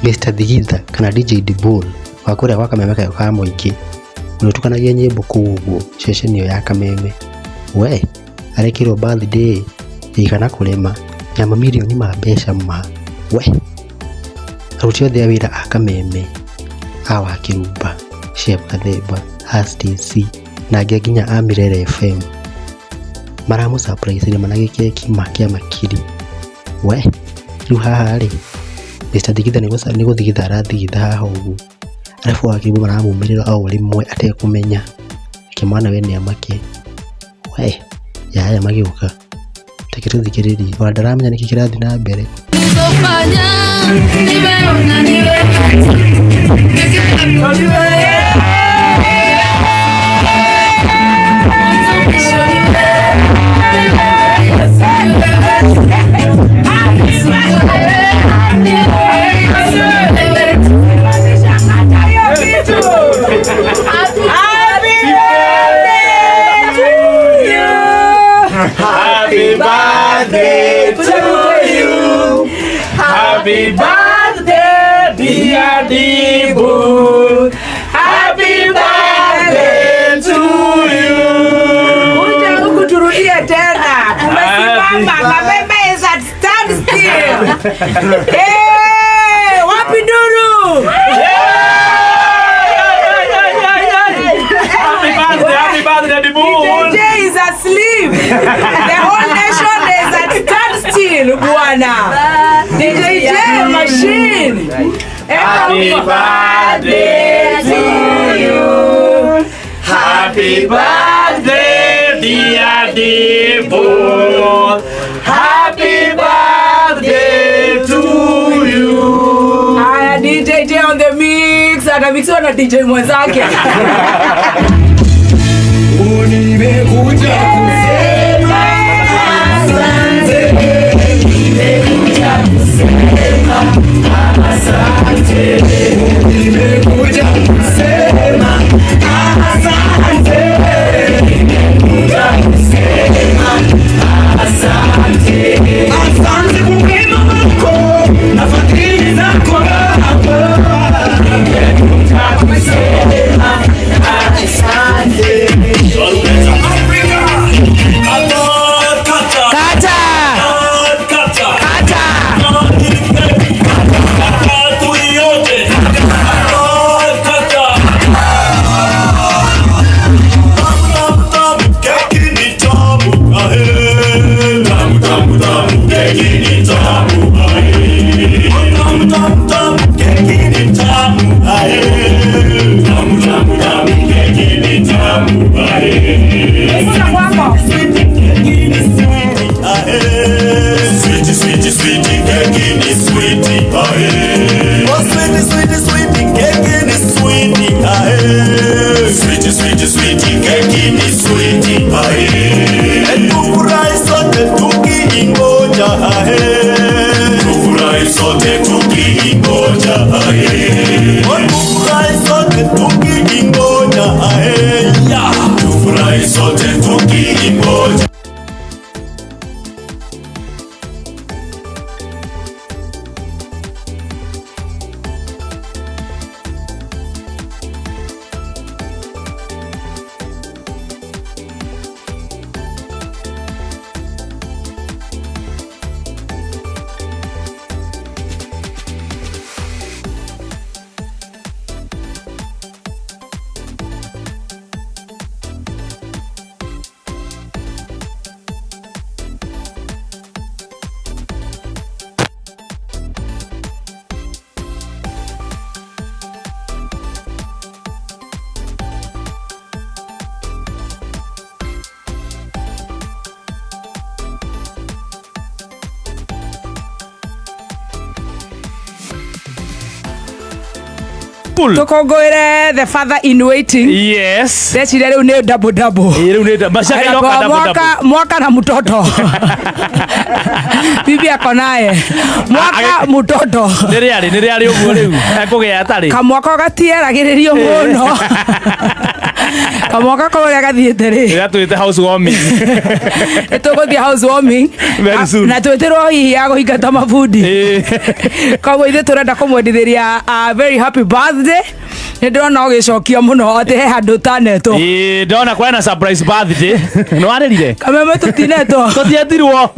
Mr. Thigitha kana DJ Dibul wa kuria kwa Kameme kayo ka muingi utukanagia nyimbo kuguo ceceni yo ya Kameme we arekirwo birthday ikana kulema na mamilioni ma mbeca ma we aruti othe a wira a Kameme awa Kirumba Chef Kathemba HTC na nginya a Mirere FM maramu surprise ni manage keki makia makiri we riu haha ri Mr. Thigitha ni guthigitha arathigitha haha ugu arafu akibu maramumirira au rimwe atekumenya kimwana we ni amake we yaya magiuka tekirithikiriri wandaramenya niki kirathi na mbere Happy birthday to you. Happy birthday, dear Dibul. Happy birthday to you. Uja huku turudie tena. Tumesimama Kameme is at standstill. Hey, wapi Duru? Happy birthday, Dibul. DJ is asleep. The whole nation is at standstill, bwana. DJ machine. Happy birthday to you. Happy birthday, dear Dibul. Happy birthday to you. Haya, DJ on the mix. Anamixwa na DJ mwenzake. Nimekuja kusema asante. Nimekuja kusema asante. Nimekuja kusema asante. Nimekuja kusema asante. Asante kwa wema wako na fadhili zako Baba. Nimekuja kusema asante. Tukongoire the father in waiting. Yes. Decide leo ni double. Leo ni bashaka yoka double. Mwaka na mtoto. Bibi ako naye. Mwaka mtoto. Niri ali uguo riu. Ekugea atari. Kamwaka gatie ragiririo muno. Kamwaka koria gathiete ri ira twite housewarming tuguthie housewarming very soon na twetirwo hihi ya guhingata mabundi koguo ithe turenda kumwendithiria a very happy birthday ndona ugicokia muno ati he handu taneto ndona kwena surprise birthday no aririre kameme tutineto tutietirwo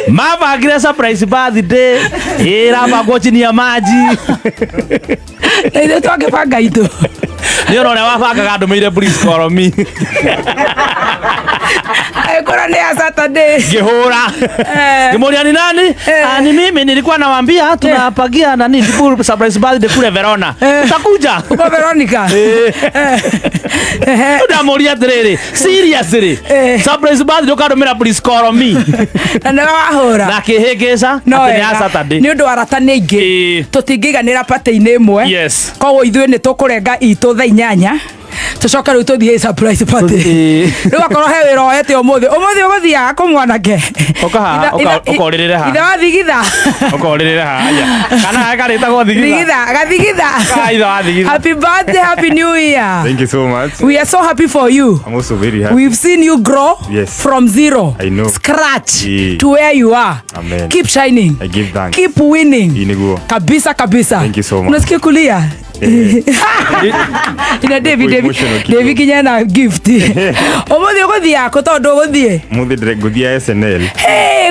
mabagire surprise birthday irabagwo chini ya maji ithe twakibanga itu ni unaona wabangaga ndumeire please call me ekora ni ya Saturday ngihura ngimuria ni nani ni mimi nilikuwa nawaambia tunapagia nani surprise birthday kule Verona utakuja uko Veronica ndamuria tiriri seriously surprise birthday ukandumira please call me na wahura na kihigisa ati ni ya Saturday ni undu aratani ingi tutingiganira pate-ini imwe yes koguo ithuĩ nĩ tũkũrenga itũ thaa 8 tucoka rĩu tũthiĩ surprise party rĩu akorwo he wĩra oyete ũmũthĩ ũgũthiaga kũ mwanake ũkorĩrĩre haha ithe wa thigitha ũkorĩrĩre haha kana karĩtagwo thigitha gathigitha ithe wa thigitha happy birthday happy new year. Thank you so much. We are so happy for you. I'm also very happy. We've seen you grow from zero, I know. scratch to where you are. Amen. Keep shining. I give thanks. Keep winning. Iniguo. Kabisa kabisa. Thank you so much. Unasikia kulia? Ina David kinya na gift. Omuthi uguthia ko tondu uguthie. Muthi ndiguthia SNL.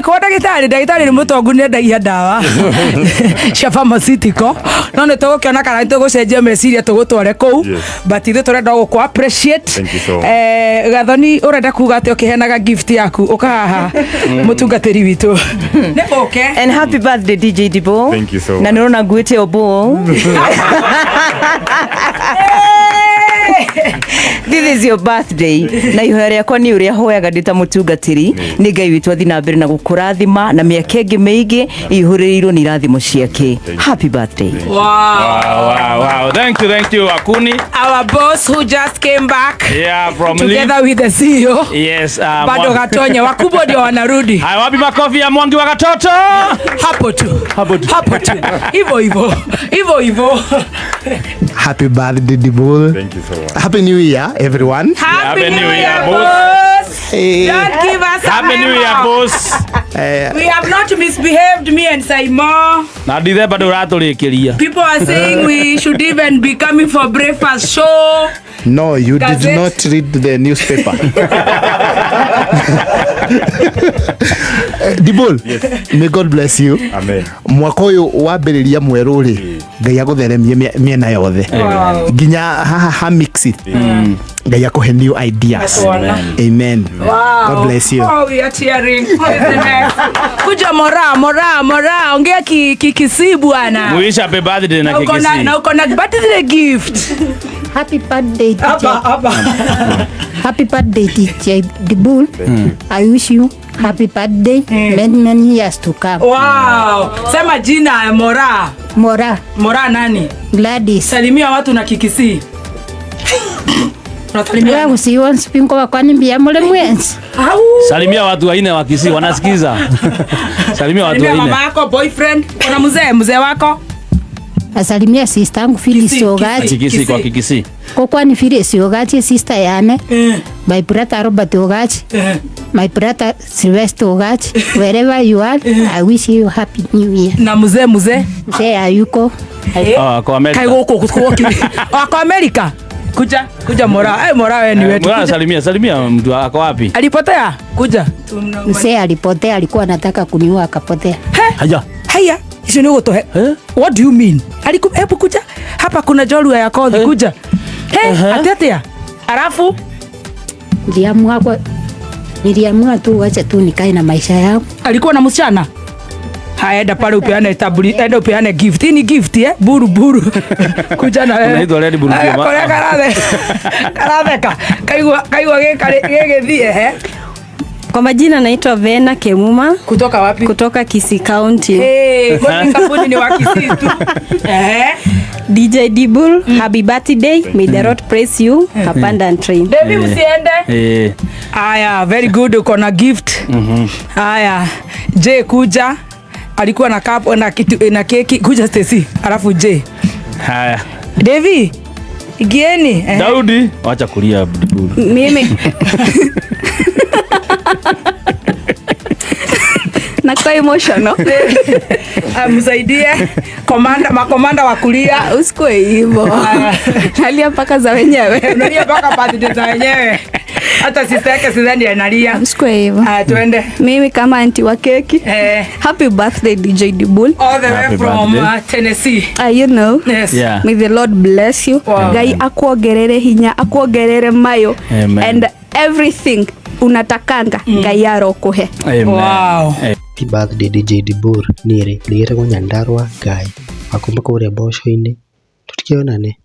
Kwa ndagitari ni mutongu ni ndagia ndawa. Cia pharmaceutical. No ne tugukiona kana tugucenjia meciria tugutware kuu. But ithu turenda guku appreciate. Thank you so much. Gathoni urenda kuga ati ukihenaga gift yaku ukahaha mutungatiri witu. Ne okay. And happy birthday DJ Dibo. Thank you so much. Na nirona nguite obo. This is your birthday. Na ihoya rĩakwa nĩ ũrĩa hoyaga ndĩta mũtungatĩri nĩ Ngai witũ athi na mbere na gũkũrathima na mĩaka ĩngĩ mĩingĩ ihũrĩrĩirwo nĩ irathimo ciake. Happy birthday. Wow. Thank you Akuni. Our boss who just came back. Yeah, from together with the CEO. Yes. Bado Gatonye wakubwa ndio wanarudi. Hai wapi makofi ya Mwangi wa Gatoto? Hapo tu. Hivyo. Happy birthday Dibul. Thank you so much. Happy New Year everyone. Happy New Year boss. Don't give us Happy New Year boss. We have not misbehaved, me and Saimo. Na ndithe bado uratulikiria. People are saying we should even be coming for breakfast show. No, you did not read the newspaper. Dibul, may God bless you. Amen. Mwaka uyu wambiriria mweru ri Ngai agutheremie miena yothe nginya ha mix it Ngai akuhe new ideas. Amen. Wow. God bless you. Oh, we are cheering. Kuja mora ongea kikisi bwana. Muisha happy birthday na kikisi. Na uko na birthday gift. Happy birthday DJ. Aba. Happy birthday DJ Dibul. I wish you happy birthday many years to come. Wow. Sema jina ya Mora nani? Gladys. Salimia watu na kikisi. Unasalimia usiwa spingo wa kwani mbia mole mwenzi. Salimia watu waine wa Kisii wanasikiza. Salimia watu waine. Mama yako, boyfriend, kuna mzee wako? Asalimia sister yangu Phyllis Ogachi. Kikisi kwa Kikisi. Kwa kwani Phyllis Ogachi sister yane. My brother Robert Ogachi. My brother Sylvester Ogachi. Wherever you are, I wish you happy new year. Na mzee? Mzee ayuko. Kwa Amerika. Kai huko kwa Amerika. Kuja Mora. Mora wewe ni wetu. Mora salimia mtu ako wapi? Alipotea? Kuja. Mzee alipotea, alikuwa anataka kuniua akapotea. Haya. Hizo ni utohe. What do you mean? Hebu kuja. Hapa kuna Jorua ya Kodhi kuja. Atetea. Alafu niliamua tu wacha tu nikae na maisha yangu. Alikuwa na msichana? Haenda pale upeane enda upeane gift. Hii ni gift buru. Kuja na wewe. Unaitwa Red Bull pia. Karatheka. Kaigwa gegethie Kwa majina naitwa Vena Kemuma. Kutoka wapi? Kutoka Kisii County. Kwa kampuni ni wa Kisii tu. DJ Dibul, happy birthday. May the Lord praise you. Kapanda and train. Baby msiende? Aya, very good, uko na gift. Aya, J kuja. Alikuwa na cup na kitu na keki. Kuja Stacy. Alafu J. Haya. Devi, Gieni. Daudi, wacha kulia Dibul. Mimi nakuwa emotional. Msaidie makomanda wa kulia. Usikue hivyo. Nalia mpaka za wenyewe. Unalia mpaka birthday za wenyewe. Hata sister yake sidhani analia. Usikue hivyo. Twende. Mimi kama auntie wa keki. Happy birthday DJ Dibul. All the way from Tennessee. You know. Yes. Yeah. May the Lord bless you. Ngai akuongerere hinya, akuongerere mayo. Amen. And everything unatakanga Ngai arokuhe. Amen. Wow. Happy birthday DJ Dibul nire ligete kwa Nyandarua Ngai akumbuka ure bosho-ini tutikionane.